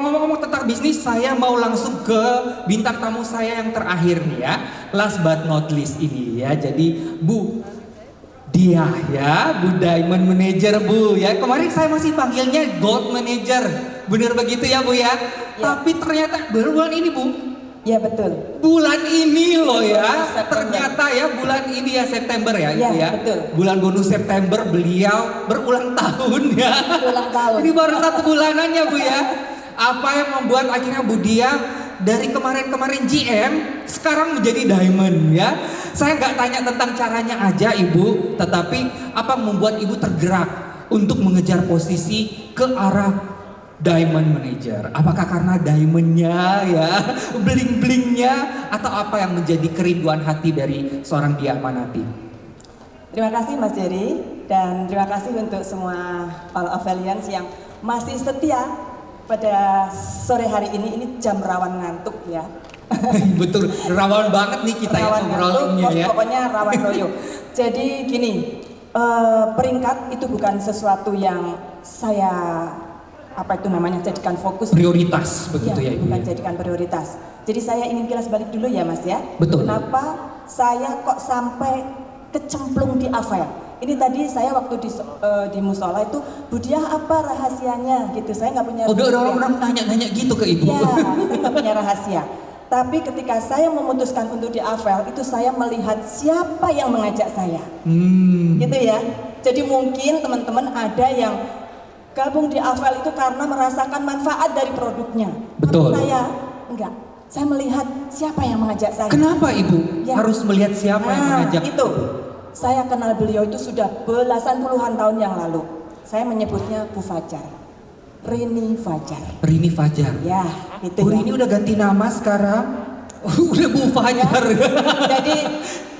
ngomong-ngomong tentang bisnis, saya mau langsung ke bintang tamu saya yang terakhir nih ya. Last but not least ini ya. Jadi Bu Diah ya, Bu Diamond Manager Bu ya. Kemarin saya masih panggilnya Gold Manager. Bener begitu ya Bu ya? Tapi ternyata baru bulan ini Bu. Ya betul. Bulan ini loh ya, September. ternyata ya bulan ini ya September ya, Ya, itu ya. betul. Bulan bonus September beliau berulang tahun ya. Ulang tahun. Ini baru 1 bulanannya Bu ya. Apa yang membuat akhirnya Bu Dia dari kemarin-kemarin GM sekarang menjadi Diamond ya. Saya nggak tanya tentang caranya aja Ibu, tetapi apa membuat Ibu tergerak untuk mengejar posisi ke arah Diamond Manager? Apakah karena diamondnya ya, bling-blingnya, atau apa yang menjadi kerinduan hati dari seorang Dia Amanati? Terima kasih Mas Jerry dan terima kasih untuk semua all Avalians yang masih setia pada sore hari ini. Ini jam rawan ngantuk ya. Betul, rawan banget nih kita ya Rawan ngobrolnya ngantuk, ya. pokoknya rawan loyo. Jadi gini, peringkat itu bukan sesuatu yang saya jadikan fokus. Prioritas begitu ya Ibu Bukan ya. jadikan prioritas. Jadi saya ingin kilas balik dulu ya Mas ya. Betul. Kenapa saya kok sampai kecemplung di Avel? Ini tadi saya waktu di musola itu, Bu Diah apa rahasianya gitu. Saya nggak punya. Udah orang nanya-nanya gitu ke Ibu. Ya, saya nggak punya rahasia. Tapi ketika saya memutuskan untuk di Avel itu saya melihat siapa yang mengajak saya. Gitu ya. Jadi mungkin teman-teman ada yang gabung di Avel itu karena merasakan manfaat dari produknya. Betul. Tapi saya enggak. Saya melihat siapa yang mengajak saya. Kenapa Ibu Ya. harus melihat siapa yang mengajak? Itu. Saya kenal beliau itu sudah belasan puluhan tahun yang lalu. Saya menyebutnya Bu Fajar. Rini Fajar. Rini Fajar. Ya, itu Bu ya. Rini udah ganti nama sekarang. Udah Bu Fajar. Jadi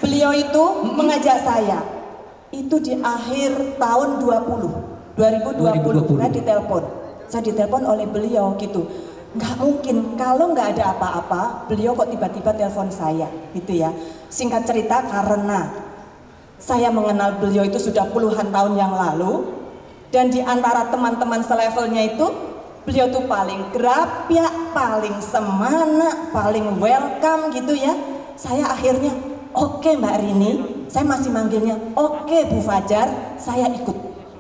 beliau itu mengajak saya. Itu di akhir tahun 2020 saya ditelepon. Saya ditelepon oleh beliau gitu. Nggak mungkin kalau nggak ada apa-apa, beliau kok tiba-tiba telepon saya gitu ya. Singkat cerita karena saya mengenal beliau itu sudah puluhan tahun yang lalu dan di antara teman-teman selevelnya itu beliau tuh paling gerapyak, paling semana, paling welcome gitu ya. Saya akhirnya oke Mbak Rini, saya masih manggilnya oke Bu Fajar, saya ikut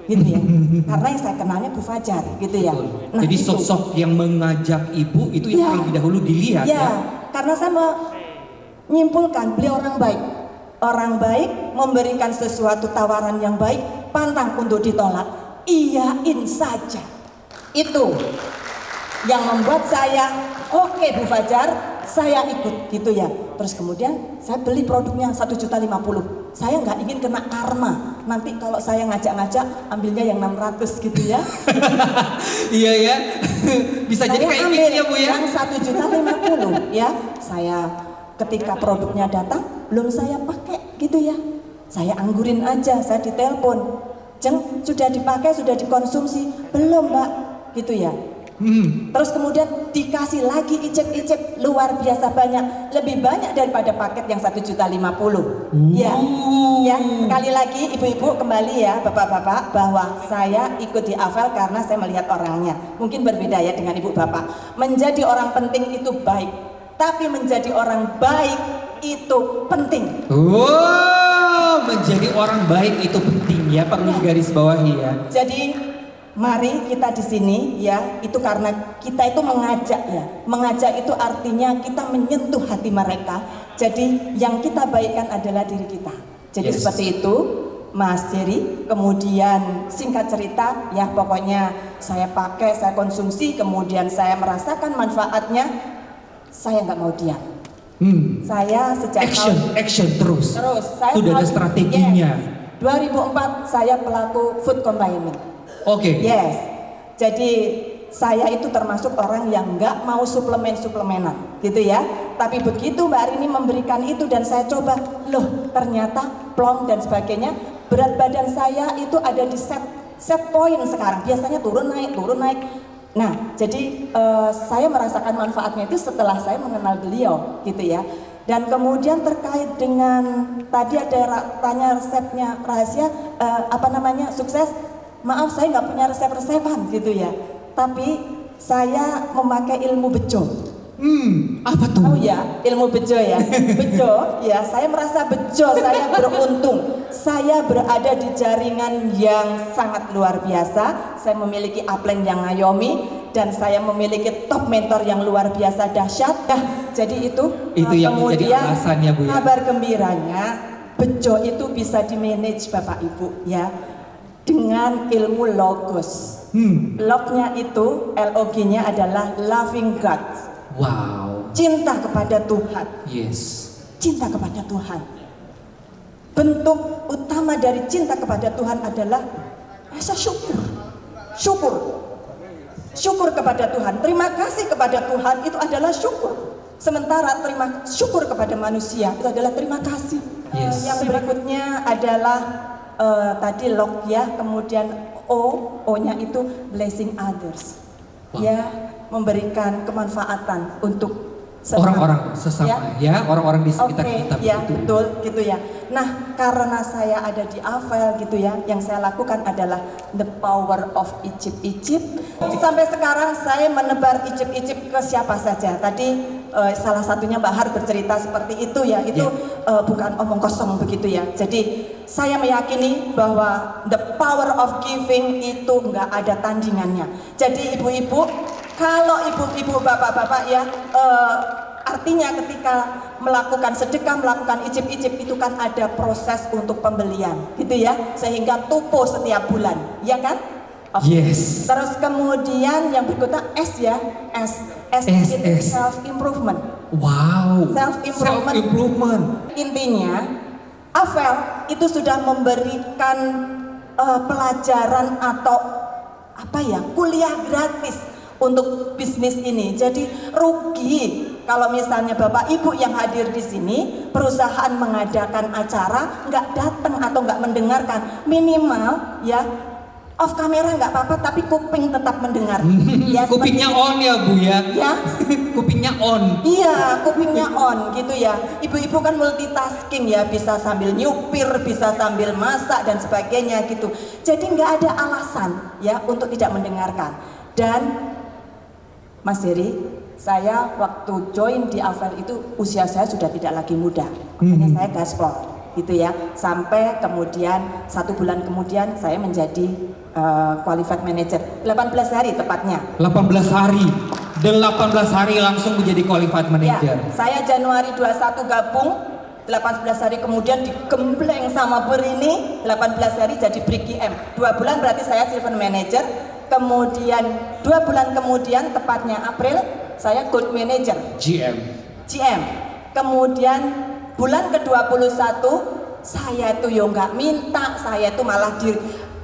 gitu ya. Karena yang saya kenalnya Bu Fajar gitu ya. Nah, jadi itu. sosok yang mengajak Ibu itu yang Ya. terlebih dahulu dilihat ya. Ya, karena saya menyimpulkan beliau orang baik. Orang baik memberikan sesuatu tawaran yang baik, pantang untuk ditolak. Iyain saja. Itu yang membuat saya oke Bu Fajar, saya ikut gitu ya. Terus kemudian saya beli produknya 1.050.000. Saya nggak ingin kena karma. Nanti kalau saya ngajak-ngajak ambilnya yang 600 gitu ya. Iya ya. Bisa jadi kayak ambil ini ya Bu ya. yang 1.050.000 ya. Saya ketika produknya datang belum saya pakai gitu ya. Saya anggurin aja, saya ditelepon. Jeng, sudah dipakai, sudah dikonsumsi? Belum Mbak, gitu ya. Terus kemudian dikasih lagi icip-icip luar biasa banyak, lebih banyak daripada paket yang 1.050.000. Ya, ya. Sekali lagi ibu-ibu kembali ya, bapak-bapak, bahwa saya ikut di Avel karena saya melihat orangnya. Mungkin berbeda ya dengan ibu bapak. Menjadi orang penting itu baik, tapi menjadi orang baik itu penting. Wow, menjadi orang baik itu penting ya, perlu digaris bawahi ya. Jadi mari kita di sini ya, itu karena kita itu mengajak ya. Mengajak itu artinya kita menyentuh hati mereka. Jadi yang kita baikkan adalah diri kita. Jadi seperti itu Mas Jerry. Kemudian singkat cerita ya, pokoknya saya pakai, saya konsumsi, kemudian saya merasakan manfaatnya. Saya nggak mau diam. Saya sejak Action terus. saya Sudah ada strateginya. Yes. 2004 saya pelaku food confinement. Oke. Yes. Jadi saya itu termasuk orang yang nggak mau suplemenan, gitu ya. Tapi begitu Mbak Rini memberikan itu dan saya coba, loh ternyata plong dan sebagainya, berat badan saya itu ada di set point sekarang. Biasanya turun naik. Nah, jadi saya merasakan manfaatnya itu setelah saya mengenal beliau, gitu ya. Dan kemudian terkait dengan tadi ada tanya resepnya rahasia, sukses. Maaf, saya nggak punya resep-resepan, gitu ya. Tapi saya memakai ilmu bejo. Apa tuh? Oh ya, ilmu bejo ya. Bejo, ya saya merasa bejo, saya beruntung. Saya berada di jaringan yang sangat luar biasa. Saya memiliki upline yang ngayomi dan saya memiliki top mentor yang luar biasa dahsyat. Nah, jadi itu yang menjadi kemudian alasannya, Bu, ya? kabar gembiranya, bejo itu bisa di-manage Bapak Ibu ya dengan ilmu logos. Lognya itu, LOG-nya adalah loving God. Wow. Cinta kepada Tuhan. Yes. Cinta kepada Tuhan. Bentuk utama dari cinta kepada Tuhan adalah rasa syukur. Syukur. Syukur kepada Tuhan. Terima kasih kepada Tuhan itu adalah syukur. Sementara terima syukur kepada manusia itu adalah terima kasih. Yes. Yang berikutnya adalah tadi log ya, kemudian O-nya itu blessing others. Wow. Ya, memberikan kemanfaatan untuk orang-orang sesama ya, orang-orang di sekitar kita. Ya, begitu. betul gitu ya. Nah, karena saya ada di Avel gitu ya, yang saya lakukan adalah the power of Egypt. Sampai sekarang saya menebar Egypt ke siapa saja. Tadi salah satunya Mbak Har bercerita seperti itu ya. Itu bukan omong kosong begitu ya. Jadi saya meyakini bahwa the power of giving itu nggak ada tandingannya. Jadi ibu-ibu, kalau ibu-ibu, bapak-bapak ya, artinya ketika melakukan sedekah, melakukan ijib itu kan ada proses untuk pembelian, gitu ya, sehingga tupo setiap bulan, ya kan? Yes. Terus kemudian yang berikutnya S ya, S itu self improvement. Wow. Self improvement. Intinya, Avel itu sudah memberikan pelajaran atau apa ya, kuliah gratis untuk bisnis ini. Jadi rugi kalau misalnya Bapak Ibu yang hadir di sini, perusahaan mengadakan acara nggak datang atau nggak mendengarkan, minimal ya off kamera nggak apa-apa, tapi kuping tetap mendengar. Ya, kupingnya on ya Bu ya. Ya. Kupingnya on. Iya, kupingnya on gitu ya. Ibu-ibu kan multitasking ya, bisa sambil nyupir, bisa sambil masak dan sebagainya gitu. Jadi nggak ada alasan ya untuk tidak mendengarkan. Dan Mas Heri, saya waktu join di Avel itu usia saya sudah tidak lagi muda, makanya saya gaspol gitu ya. Sampai kemudian 1 bulan kemudian saya menjadi qualified manager, 18 hari tepatnya. 18 hari. 18 hari langsung menjadi qualified manager. Ya, saya Januari 21 gabung, 18 hari kemudian digembleng sama Bu Rini, 18 hari jadi BRIGM. 2 bulan berarti saya silver manager. Kemudian 2 bulan kemudian, tepatnya April, saya gold manager. GM. Kemudian bulan ke-21 saya itu yo nggak minta, saya itu malah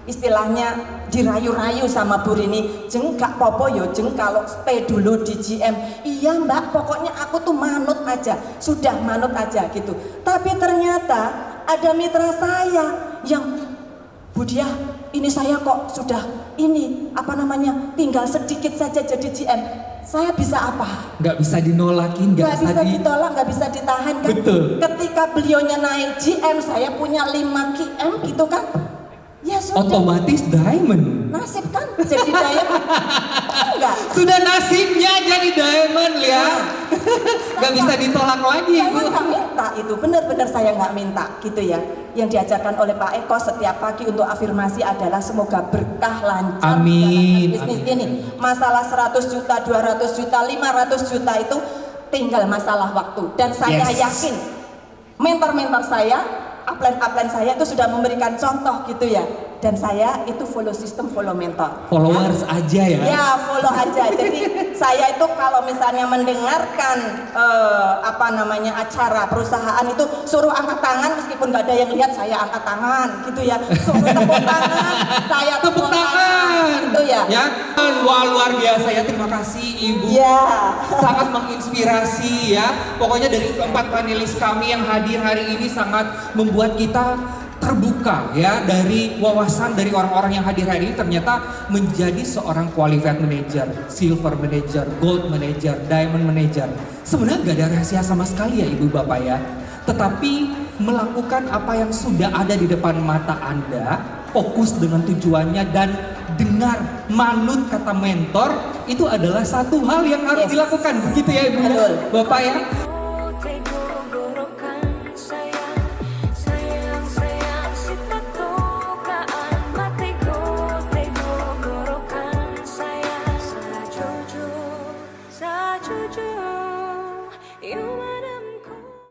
istilahnya dirayu-rayu sama Bu Rini. Jeng gak popo yo, jeng kalau stay dulu di GM. Iya Mbak, pokoknya aku tuh manut aja, sudah manut aja gitu. Tapi ternyata ada mitra saya yang, Bu Diah, ini saya kok sudah ini apa namanya, tinggal sedikit saja jadi GM. Saya bisa apa? Nggak bisa dinolakin, nggak bisa ditolak, nggak bisa ditahan kan? Betul. Ketika beliaunya naik GM, saya punya 5 KM gitu kan? Ya sudah. Otomatis diamond. Nasib kan jadi diamond. Enggak. Sudah nasibnya jadi diamond ya. Nggak bisa ditolak lagi. Saya nggak minta itu, benar-benar saya nggak minta gitu ya. Yang diajarkan oleh Pak Eko setiap pagi untuk afirmasi adalah semoga berkah lancar Amin. bisnis ini. Masalah 100 juta, 200 juta, 500 juta itu tinggal masalah waktu. Dan saya yakin mentor-mentor saya, upline saya itu sudah memberikan contoh gitu ya. Dan saya itu follow sistem, follow mentor. Followers aja ya? Ya, follow aja. Jadi saya itu kalau misalnya mendengarkan acara perusahaan itu suruh angkat tangan, meskipun nggak ada yang lihat saya angkat tangan gitu ya. Suruh tepuk tangan, saya tepuk tangan gitu ya. Ya, wah luar biasa ya, terima kasih Ibu. Ya. Sangat menginspirasi ya. Pokoknya dari keempat panelis kami yang hadir hari ini sangat membuat kita terbuka ya, dari wawasan dari orang-orang yang hadir hari ini ternyata menjadi seorang qualified manager, silver manager, gold manager, diamond manager. Sebenarnya gak ada rahasia sama sekali ya Ibu Bapak ya. Tetapi melakukan apa yang sudah ada di depan mata Anda fokus dengan tujuannya dan dengar manut kata mentor itu adalah satu hal yang harus Yes. dilakukan begitu ya Ibu Betul. Bapak ya.